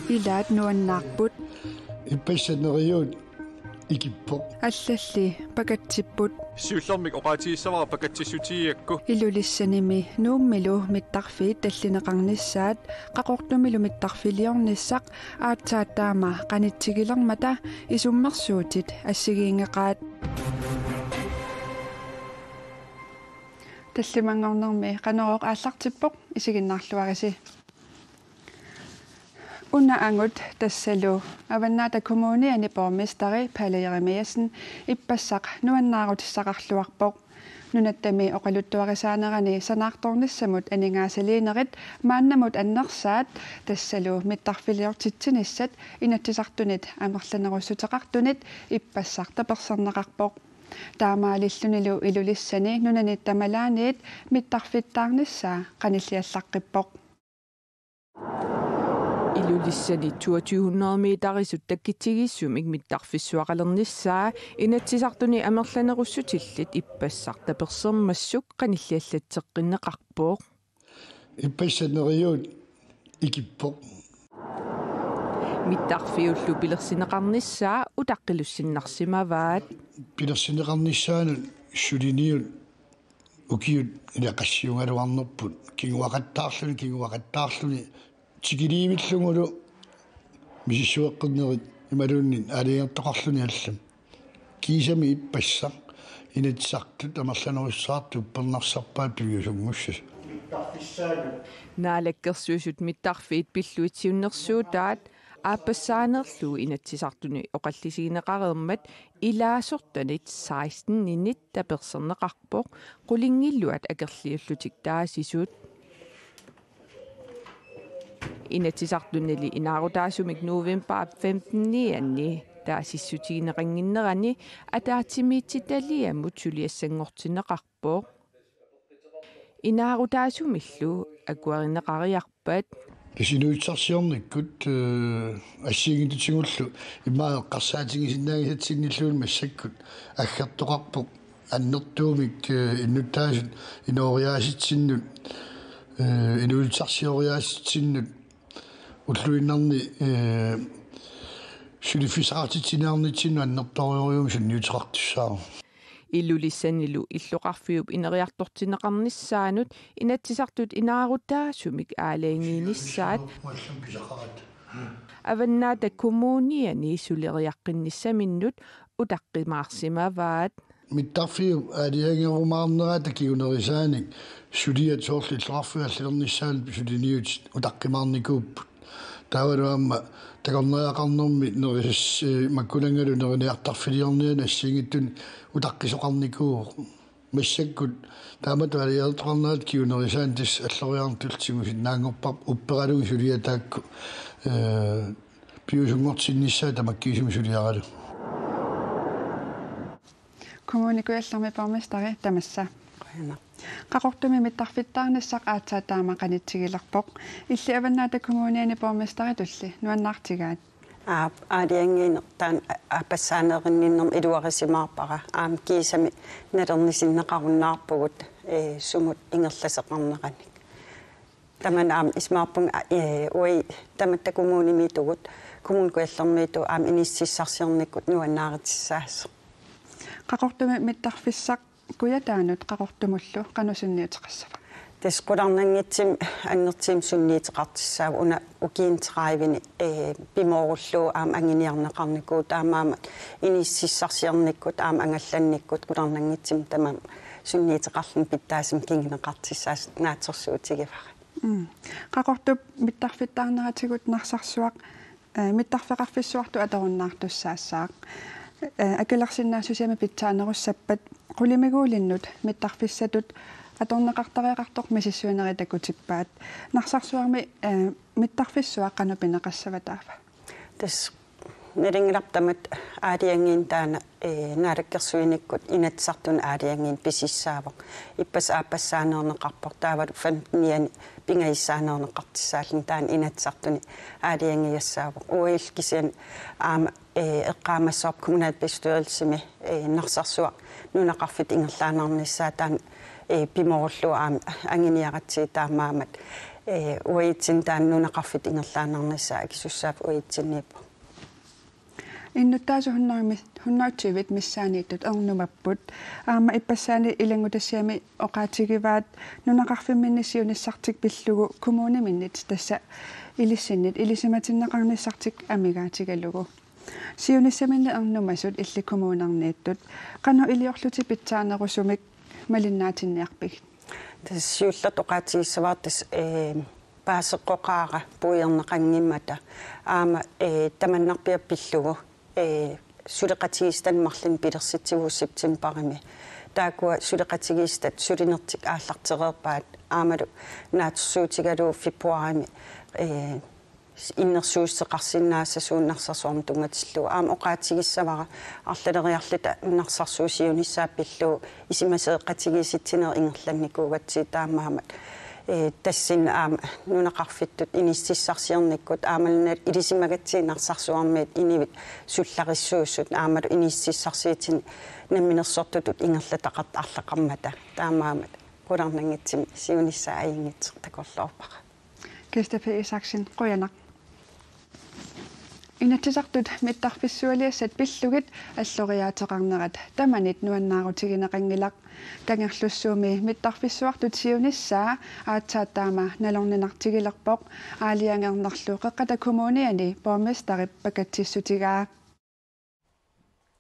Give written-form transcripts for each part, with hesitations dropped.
Ilaat nuannaarput ippaissaneriut ikippoq аллалли пакатсиппут сиуллэрмик оqaатииссавара пакатсиссутииакку илулиссаними нууммилу миттарфиит таллинеқарнissaат қақортумилу миттарфилиорниссақ аатсааттаама қанитсигилермата исуммерсуутит ассигиингеқаат таллимангорнерми қанероқ ааллартиппоқ исигиннаарлуариси Unna angut tassalu avannaata kommuniani borgmesteri Palle Jeremiasen ippassaq nuannaarutissaqarluarpoq nunattami oqaluttuarisaanerani sanartornissamut aningaasaliinerit maannamut annersaat tassalu mittarfiliortitsinissat inatsisartunit amerlanerussutaqartunit ippassaq taperserneqarpoq taamaalillunilu ilulissani nunanit tamalaaniit mittarfittaarnissaa qanilliallaqqippoq Ilulissani 2200 meterisut takkitsigissumik mittarfissuaqalernissaa inatsisartuni amerlanerussutillit ippassarta persermassuk qanilliallatseqqinneqarpooq ippaissaneriut ikippoq mittarfiullu pilersineqarnissaa utaqqilussinnarsimavaat pilersineqarnissaanut suliniut ukiut ilaqassiungaluarnerput kiguaqattaarluni Tigiriivillungulu misissueqqinnerit imaluunnin aliartoqarluni allam kiisami ippassaq initsartut amerlanerussaartu uppernarsarpaat piusungussas naalakkersuusut mittarfiit pilluitsiunnersuutaat aapassaanerluu inatsisartuni oqallisigineqareermat ilaasortanit 16 ninit taperserneqarpoq qulingilluat akerliullutik taasisuut inatsisartunali inaarutaasumik November 15 anni taasissutigineqanginnerani ataatimiitsitaliammut suliassangortineqarpooq inaarutaasumillu akuarineqariarpat kisinuitsarsiornikkut ассигинтутсигуллу иммаеққарсаатигисиннаагисатсигниллуун массаккут аггертоқарпуq аннертуумик иннуттаасут инориааситсиннут инуитсарсиориааситсиннут уллуиннарни сулифисаартитсинаарнитсинну аннерториориум сунниутеқартуссаа Ilulissanilu illuqarfiup ineriartortineqarnissaanut inatsisartut inaaruttaasumik aalaingiinissaat avannaata kommuniani suleriaqqinnisaminnut utaqqimaarsimavaat mittarfiu aaliangerumaarneraata kiunerisaanik suliat soorlillarfiallilernissaal suliniut utaqqimaarnikuupput taavaluamma takorneriaqarnermi neris makkulangalu neriniartarfiliorniana assigittun utaqqisоqarnikuu massakkut taamatu aliartoqarneraat kiunerisaan tis alloriartultigu sinnaangorpar upperalugu suliataakku piusungortinnissaa tamakkiisum suliaralu kommunikuallermi borgmesteri tamassa qaqortumi mittarfittaarnissaq aatsaataama qanitsigillerpoq illi avannaata kommuniani borgmesteri tulli nuannaartigaat аадиангиин таан апассаанеринниннерм илуарисимаарпара аам кисами налернисиннеқаруннаарпугут сумут ингерласеқарнеқаник таман аам исмаарпун уи таматта коммунимитугут коммуникуаллермиту аам иниссиссарсиорниккут нуаннааритиссаас qaqortumi mittarfissaq kuyataanut qaqortumullu qanusинниутеқассава тесқуларнангитсим аннертим сунниитеқартиссаав уна укиинтераивини пимооруллуу аам ангиниарнеқарникуу таамаамат иниссиссарсиарниккут аам ангалланниккут куларнангитсим тамам сунниитеқарлун питтаасим кингинеқартиссаас наатерсуутигивара qaqortup mittarfittaarneratигут нарсарсуақ mittarfeqarfissuartu аторуннаартуссаассаақ акалерсиннаасусиами питсаанеруссаппат qulimiguulinnut mittarfissatut аторнеқартариақартоқ мисиссуинеритакутиппаат нарсарсуарми mittarfissuаққану пинеқассаватаафа тас нерингилартамат аадиангин таана наалаккерсуиниккут инатсартун аадиангин писиссаавоқ иппас ааппассаанернеқарпор таават 15 пингаиссаанернеқартиссааллин таан инатсартуни аадиангиассаавоқ уил кисиан аама эққаамассоорп коммуналбестуэрилсими нарсарсуақ нунақарфит ингерлаанарниссаа таан пиморуллу аама ангиниаратси таамаамат уитсин тааннунақарфит ингерлаанарнасаа кисуссаап уитсиннииппо иннуттаасу хуннаутсивит миссаанииттут ернумаппут аама иппассаани илангутассиами оqaатигиваат нунақарфимминнисиуниссартик пиллугу коммуниминнит тасса илиссиннит илисиматиннеқарниссартик амигаатигалугу сиуниссаминна ернумасут илли коммунарнииттут қано илиорлути питсаанерусумик малиннаатинниарпиг тассиуллат оqaатигиссаваартас паасеққоқаара пуйернеқангиммата аама таманнарпиаппиллугу сулеқатигистан марлин пилерситсигууссип тимпарими таакуа сулеқатигистат сулинертик ааллартерерпаат аамалу наатсуутигалу фебруарими иннерсууссеқарсинаассасууннарсарсуорм тунгатиллу аама оqaатигиссавара арлалериарлута нарсарсуусиунissaаппиллу исимасеэққатигиситсинер ингерланникуугатси таамаамат тассин аама нунақарфиттут иниссиссарсиерниккут аамалнат илисимагатсиинарсарсуармиит инивит суллариссууссут аамалу иниссиссарсиитин намминерсортутут ингерлатақарт арлақармата таамаамат qulарнангитсими сиунissaа аингитсер такорлоорпара Christopher Isaksen qoyanaq инатсисартут миттарфиссуалиассат пиллугит аллориаатеқарнерат таманит нуаннаарутигинеқангилақ кангерлуссууми миттарфиссуартут сиуниссаа аатсааттаама налорнинартигилерпоқ аалиангернерлу қеққата коммуниани борместарип пакатсиссутигаа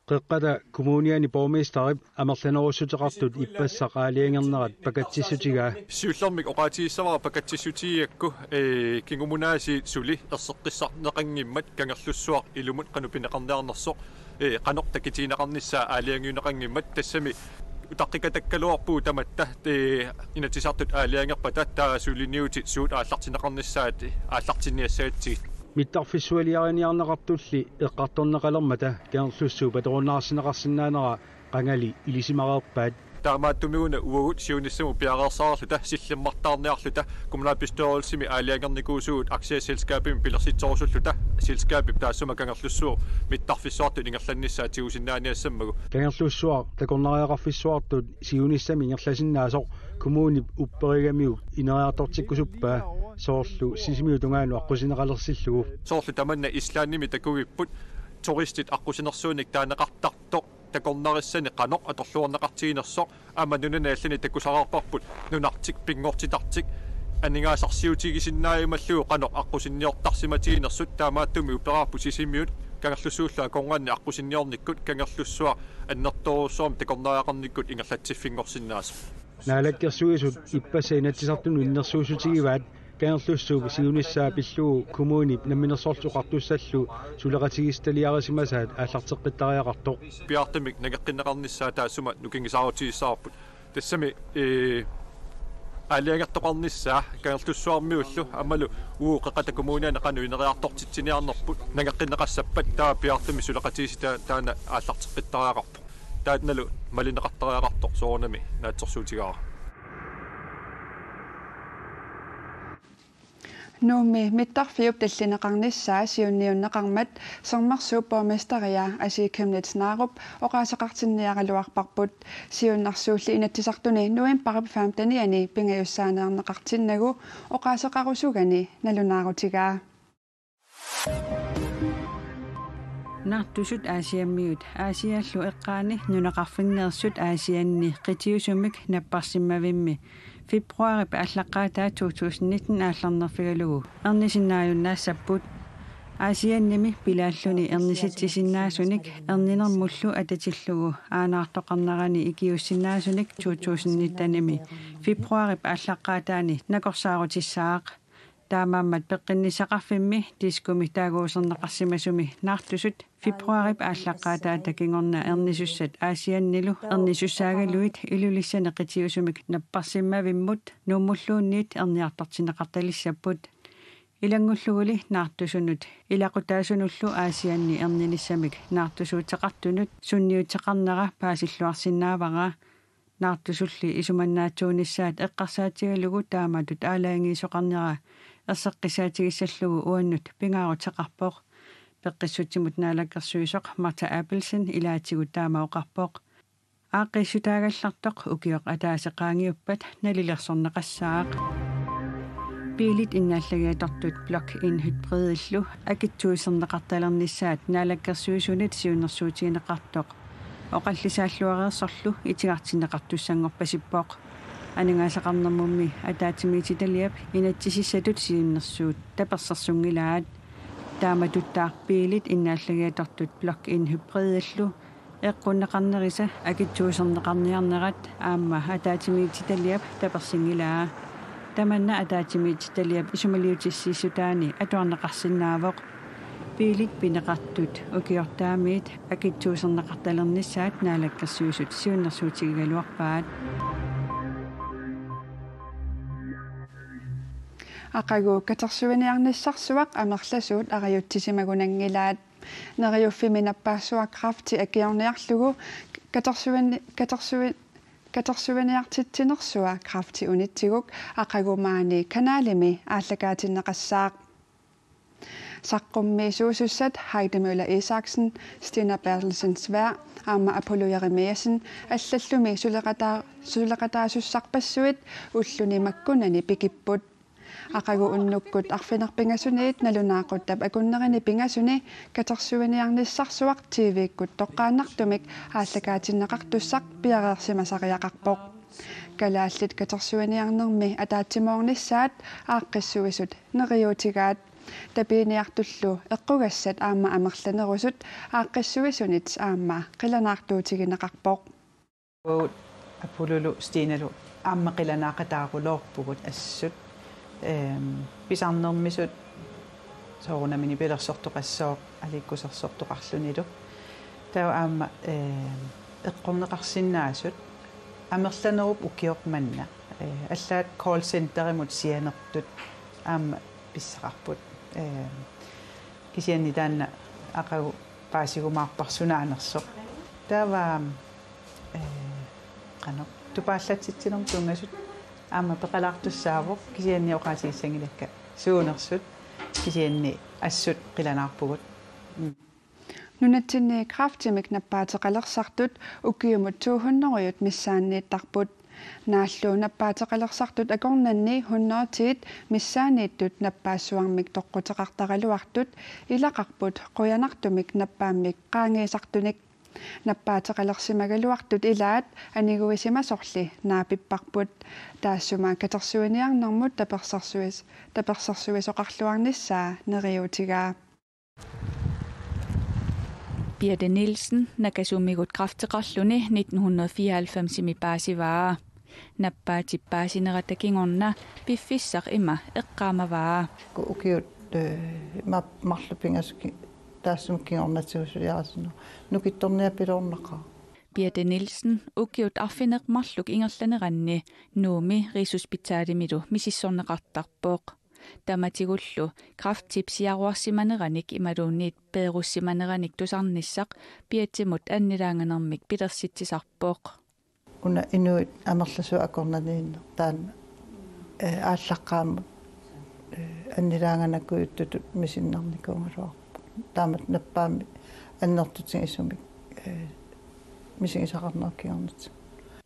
qeqqata kommuniani borgmesterip amerlanerussutеqartut ippassaqaaliangernerat pakatsissutigaa сиуллэрмик оqaатигиссавара пакатсиссутиакку кингумунаasi сули ерсеққиссарнеқангиммат кангерлуссуар илумут канупинеқарнеарнерсоқ qanoq takitiinaqarnissaa aaliangiuneqangimmat tassami utaqqiqatakkaluarpuu tamatta inatисартут аалиангерпата таасуулиниути суут ааллартинеқарнissaat ааллартинниассаатсигит миттарфиссуалиариниарнеқартулли эққарторнеқалермата кеерлуссуу паторунаарсинеқарсинаанера қанgali илисимареерпаат таамааттумигуна уагут сиуниссаму пиареерсаарлута силлиммартаарниарлута коммуналпистоорсими аалиангерникуусуут аксиаселскаапими пилерситсоорсуллута селскаапип таассума кангерлуссуу миттарфиссуартут ингерланниссаа тигусиннааниассаммагу кангерлуссуар такорнариақарфиссуартут сиуниссами ингерласиннаасоқ коммуни упперигамиу инериартортиккусуппаа соорлу сисимиу тунгаану аққусинеқалерсиллугу соорлу таманна ислаанними такугиппут туристит аққусинерсууник таанеқартарто такорнариссани қаноқ аторлуорнеқартигинерсоқ аманунанааллани таккусараарпарпут нунартик пингортитартик анингаасарсиутигисиннааймаллугу қаноқ аққусинниортарсиматигинерсут таамааттуми упераарпу сисимиут кангерлуссууллаа конгуанни аққусинниорниккут кангерлуссуа аннерторуссуарми такорнариақарниккут ингерлатсиффингорсиннааса наалаккерсуисут иппаса инатсисартуну иннерсуусутигиваат кангерлуссууг сиунissaа пиллуу коммуни намминерсоортуқартуссаллу сулеқатигисталиарисимасаат ааллартеққиттариақарто пиартамик нагеққиннеқарнissaа таассума нукингисаарутигиссаарпут тассами аалиагертоқарнissaа кангерлуссуармиуллу аммалу ууқеқата коммуниана қану инериартортитсиниарнерпут нагеққиннеқассаппат таа пиартами сулеқатигиста таана ааллартеққиттариақарпо таатналу малинеқартариақартор соорнами наатсорсуутигаара нуми миттарфиуп таллинеқарнissaа сиунниуннеқармат сермарсууп борместариа асиикэмнитснааруп оqaасеқартинниаралуарпарпут сиуннарсуулли инатсисартуни нуэмпарап фаамтаниани пингаюссаанеарнеқартиннагу оqaасеқарусугани налунаарутигаа нартусут аасиаммиут аасиаллу эққаани нунеқарфингеерсут аасианни қитиусумик наппарсиммавимми фебруарип аллаққаатаа 2019 аалларнерфигалугу ернисиннааюннаассаппут аасианними пилааллуни ерниситсисиннаасуник ернинермуллу ататиллугу аанаартоқарнерани икиуссиннаасуник 2019-таними фебруарип аллаққаатаани накорсаарутиссаақ таамааммат пеққиннисақарфимми тискуми таагуусернеқарсимасуми наартусут фебруарип ааллаққаатаа такингорна ернисуссат аасианнилу ернисуссаагалуит илулиссане қитиусумик наппарсиммавиммут нууммуллуунниит ерниартартинеқарталиссаппут илангуллугули наартусунут илақутаасунуллу аасианни ерниниссамик наартусуутеқартунут сунниутеқарнера паасиллуарсинаавара наартусулли исуманнаатсуунissaат эққарсаатигалугу тааматут аалаангиисоқарнера ерсеққисаатигиссаллугу уаннут пингаарутеқарпоқ пеққиссутсимут наалаккерсуисоқ марта апплсен илаатигут таамаоқарпоқ ааққиссутаагаллартоқ укиоқ атаасеқаангиуппат налилерсорнеқассаақ пилит иннааллагиатортут блок ин хибридиллу акитсуисернеқарталернissaат наалаккерсуисунит сиуннэрсуутигинеқартоқ оқаллисааллуареерсорлу итигартинеқартуссангорпасиппоқ анингаасақарнэрмумми атаатимиититалиап инатсисиссатут сиуннэрсуут таперсерсунгилаат тааматуттаарпиилит иннааллагиатортут блок ин хибридиллу эққуннеқарнериса акитсуисернеқарниарнерат аама атаатимиититалиап таперсингилаа таманна атаатимиититалиап исумалиутиссиисутаани атуарнеқарсинаавоқ пилит пинеқартут укиортаамиит акитсуисернеқарталернissaат наалаккерсуисут сиуннэрсуутигигалуарпаат ақагу катерсуиниарниссарсуақ амерласуут ариуттисимагунангилаат нериуффиминаппаассуақ крафти акиорниарлугу катерсуиниартитсинерсуа крафти унитсигук ақагумаани канаалими ааллакаатиннеқассаақ саққумми суусуссат Heidemøller Isaksen, Stina Bertelsen Svær, Amma Apollo Jeremiasen, аллаллуми сулеқатаасуссарпассуит уллуни маккунани пикиппут ақагу уннуккут арфинерпингасуниит налунаақуттап акуннерини пингасуни катерсуиниарниссарсуақ тивиккут тоққааннартумик ааллакаатиннеқартуссақ пиареерсимасариақарпоқ калааллит катерсуиниарнерми атаатсимоорнissaат ааққиссуисут нериутигаат тапиниартуллу эққугассат аама амерланерусут ааққиссуисунит аама қиланаартуутигинеқарпоқ апулулу стиналу аама қиланаақатаагулоорпугут ассут писарнермисут соорунамини пилерсортоқассоо аликкусерсортоқарлунилу таа аама эққорнеқарсинаасут амерланеруп укиоқ манна аллаат call center-имут сианертут аама писсақарпут кисианни таанна ақагу паасигумаарпарсунаанерсоқ таава қано тупааллатситсинерм тунгасут аама пеқалаартуссаавоқ кисианни оқаатигиссангилакка суунерсут кисианни ассут қиланаарпугут нунатсинни крафтимик наппаатеқалерсартут укиумут 200-уйут миссааннииттарпут нааллуу наппаатеқалерсартут акорнанни 100-тиит миссаанииттут наппаассуармик тоққутеқартаралуартут илақарпут қуянартумик наппааммик qaangiisartunik наппаатеқалерсимагалуартут илаат анигуисимасорли наапиппарпут таассума катерсуиниарнэрмут таперсерсуисоқарлуарниссаа нериутигаа Birte Nielsen nakasumigut krafteqarluni 1994 imi paasivaa nappaatippaasinerattakingorna piffissaq ima eqqaamavaa ukiut marlupingaski taassumkingornatiusuliarasunu nukittorniapilornaqa Birte Nielsen ukiut arfineqmarluk ingerlaneranni nuumi riisuspitaalimilu misissorneqartarpooq tamatигуллу крафттипсиаруарсиманераник ималуунниит пееруссиманераник тусарниссақ пиатсимут аннилаанганермик пилерситсисарпооқ уна инуит амерласу акорнанииннер таана ааллаққаамут аннилаанганакуйуттутут мисиннарникуунгалуарпу таамат наппаами аннертутсин исумик мисигисақарнеркиорнут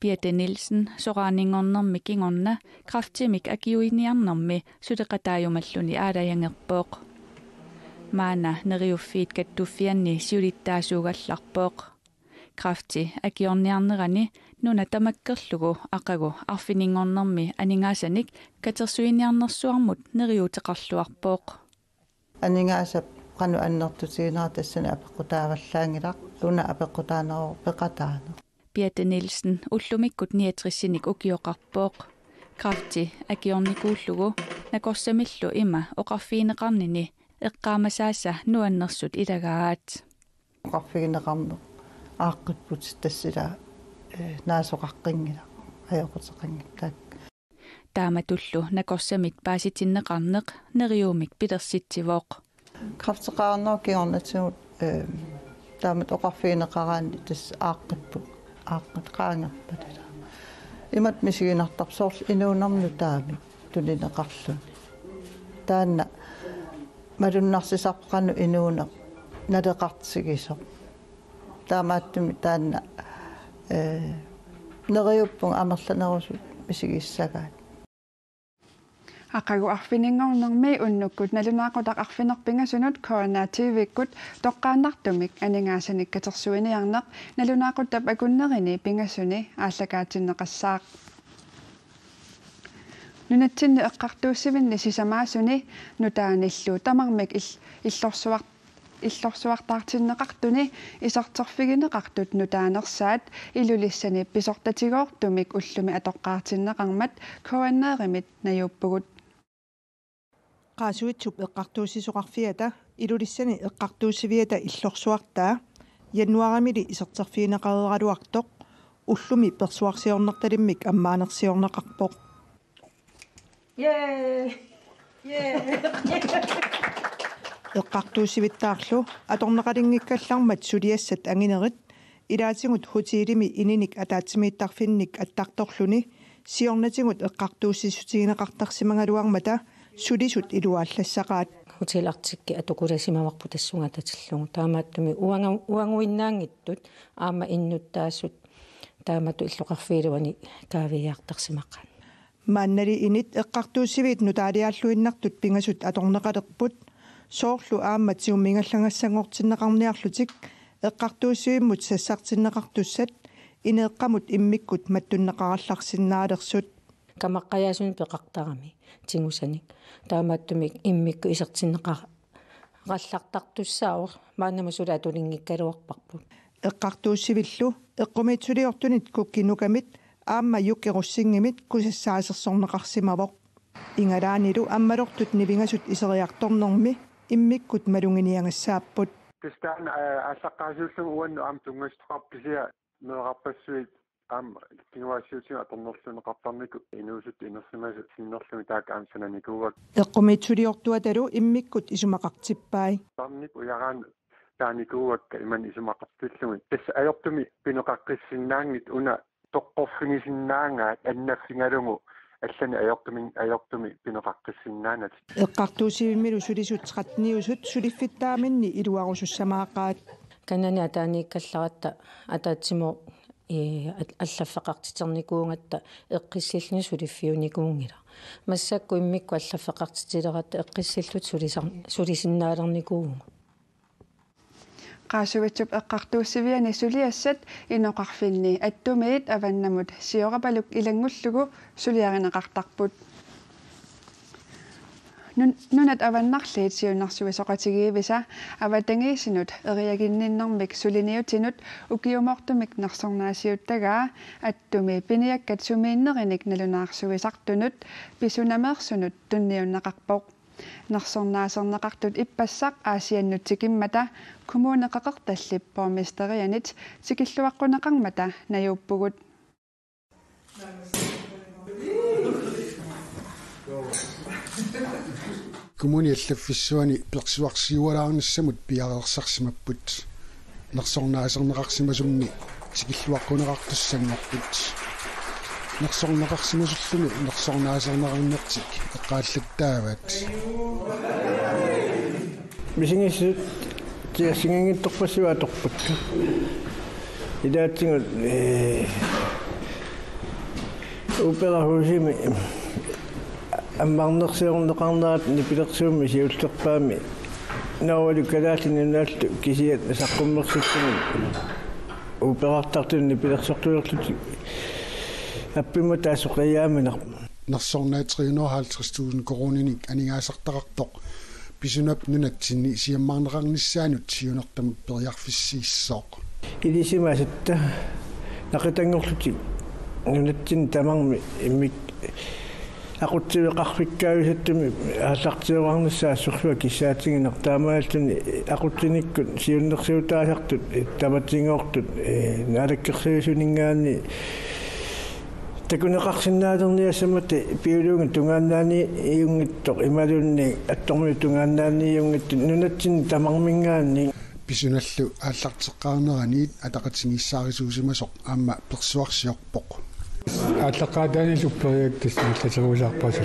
Birte Nielsen soraaningornermi kingorna kraftimik akiuiniarnermi suteqataajumalluni aalayangerpooq maana neriuffiit kattuffianni siulittaasuugallarpooq krafti akiorniarnerani nuna tamakkerlugu aqagu arfiningornermi aningaasanik katersuiniarnersuarmut neriuteqarluarpooq aningaasap qanu annertutiginaa tassana apeqqutaavallaangilaq una apeqqutaaneror peqataano Birte Nielsen ullumikkut 69 ukioqarpooq krafti akiornikuullugu nakorsamillu ima oqarfiineqarnini eqqaamasaassa nuannersut ilagaat oqarfigineqarnu aaqqipput tassila naasoqaqqingila ajoqutseqangittaak taamatullu nakorsamit paasitinneqarneq neriumik pilersitsivoq krafteqaarnerkiornatigut taamat oqarfiineqaraanni tass aaqqipput qaangerpatala imat misiginartarsoorl inuunarnu taami tulineqarlun taanna malunnarsisaqqanu inuuneq naleqartsigisoq taamaattumi taanna neriuppung amerlanerusut misigissagaat aqagu arfininngornermi unnukkut nalunaaqutaq arfinerpingasunut koornaatiivikkut toqqaannartumik aningaasani katersuiniarneq nalunaaqutap akunnerini pingasuni aallakaatinneqassaaq nunatsinni eqqartuussivinni sisamaasuni nutaanillu tamarmik иллорсуартаарtinneqartuni isarterfigineqartut nutaanersaat ilulissani pisortatigoortumik ullumi atoqqaartinneqarmat koanneerimit najuuppugut qaasuitsup eqqartuussisuqarfiata ilulissani eqqartuussiviata иллорсуартаа януарамили иserterfiineqareraluartoq ullumi persuarsiornertalimmik ammaanersiorneqarpoq eqqartuussivittaarlu atorneqalinngikkallarmat suliassat anginerit ilaatigut hutiilimi ininik ataatsimiittarfinnik attartorluni siornatigut eqqartuussisutigineqartarsimangaluarmata sulisut iluaallassaqaat hutiilartikki atukulasimavarpu tassunga tatillungu taamaattumi uanguinnaangittut aama innuttaassut taamatu illuqarfiiluani kaaviyaartarsimaqqan maannali init eqqartuussivit nutaaliaalluinnartut pingasut atorneqalerput soorlu aammat siummingallangassangortinneqarniarlutik eqqartuussivimmut sassartinneqartussat ineeqqamut immikkut mattunneqarallarsinnaalerсут камаққаяасуни пеқартарами тигусаник таамааттумик иммикку исертиннеқараллартартуссаавор маанамасула тулингиккалуарпарпут эққартууссивиллу эққумитсулиортунит куккинукамит аама юккеруссингимит кусассаасерсорнеқарсимавоқ ингалаанилу аммалортут нивингасут исериарторнэрми иммиккут малунгиниангассааппут кистаан ааллаққаасууллугу уанну аам тунгастоқарписиа меэқарпассуит аам кинуассиутига аторнерлунеқартарнику инуусут инерсимасут синнерлуми таак аамсананикуугак эққумитсулиортуаталу иммиккут исумақартиппай тарник уягаан тааникуугакка иман исумақартиллуми тасса аёртуми пинеқаққиссиннаангит уна тоққорфигисиннаангаат аннаффингалугу аллани аёртуми пинеқаққиссиннаанат эққартуусивиммилу сулисут 13-усут сулиффиттааминни илуарусуссамаақаат канани атааниккалларатта атаатсимо аллаффеқартитерникуунгатта эққиссиллуни сулиффиуникуунгила массакку иммикку аллаффеқартитилератта эққиссиллут сулисиннаалерникуунгу qaasuwitsub eqqartuussiviani suliassat inoqarfinni attumiit avannamut siorapaluk ilangullugu suliarineqartarput nunat avannarliit siunarsuisoqatigiivisa avatangiisinut eriaginninnermik suliniutinut ukiumortumik nersornaasiuttagaa attumi piniakkat sumiinnerinik nalunaarsuisartunut pisunameersunut tunniunnaqarpoq nersornaaserneqartut ippassaq aasiannutikimmata kommuneqaqertallip bormisterianit sikilluaqquneqarmata najuuppugut kommuni allafissuani persuarsiualaarinnissamut piareersarsimapput nersornaaserneqarsimasummi sikilluaqquneqartussanngorput nersorneqarsimusullumi nersornaaserneqarnertik eqqaallattaavat мисингиссут тиассингингитторпассуаторпут идаатсигут уперахусими аммарнерсиорнеқарнаат нипилерсуумми сиуллерпаами наавалу калааллинунаалту кисиат саққуммерсуттуми уперартартунни пилерсортуерлути аппима таасоқиааминер нерсорнаатриунерхаалтристуусун корониник анигаасартақартоқ писунап нунатсинни сиаммаарнеқарнissaанут сиунертамут периарфиссииссооқ илисимаасатта нақитангорлути нунатсин тамарми иммик aqutsiveqarfikkaavisuttumi ааллартиорарнissaassurluа киссаатигинер таамаалтуни aqutsiниккут сиуннерсиутаасартут таматсингоортут наалаккерсуисунингаани такунеқарсинаалерниассамати пиулугин тунгааннаани иунгиттоқ ималунни аттормуи тунгааннаани иунгитту нунатсин тамармингаани писуналлу ааллартеққарнераниит атақатсигиссаарисуусимасоқ аама персуарсиорпоқ атлаққаадаани луппериактис иллатеруулаарпасу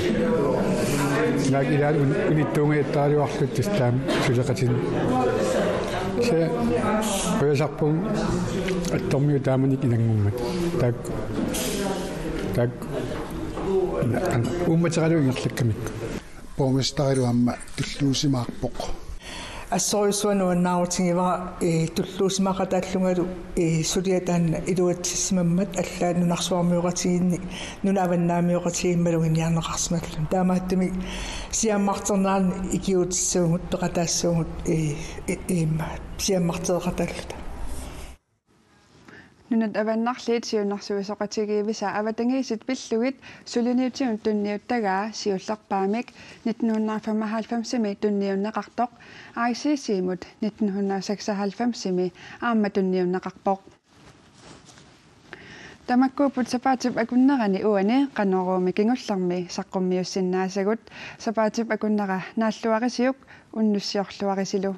наагилаат униттуунга иттаалуарлут тастаам сулеқатин se pojasarpun attormiu taamanik inangummat tak ummateralu ingerlakkamik borgmestarilu amma tulluusimaarpoq ассориусуану аннаарутингивара туллуусимақатааллунгалу сулиатаанна илуатсимаммат аллаанну нарсуармиоқатигинни нунааваннаамиоқатигиммалу иниарнеқарсималлун таамааттами сиаммартернаани икиутиссуугут пеқатаассуугут сиаммартеқатааллута нунат аваннарлиит сиуннарсуисоқатигиивиса аватангиисит пиллугит сулиниутигун тунниуттагаа сиуллерпаамик 1995-ми тунниуннеқартоқ ICC-мут 1996-ми аама тунниуннеқарпоқ тамаккуупут сапаатип акуннерани уани каноруumi кингуллерми саққуммиуссиннаасагут сапаатип акуннера нааллуарисиук уннуссиорлуарисилу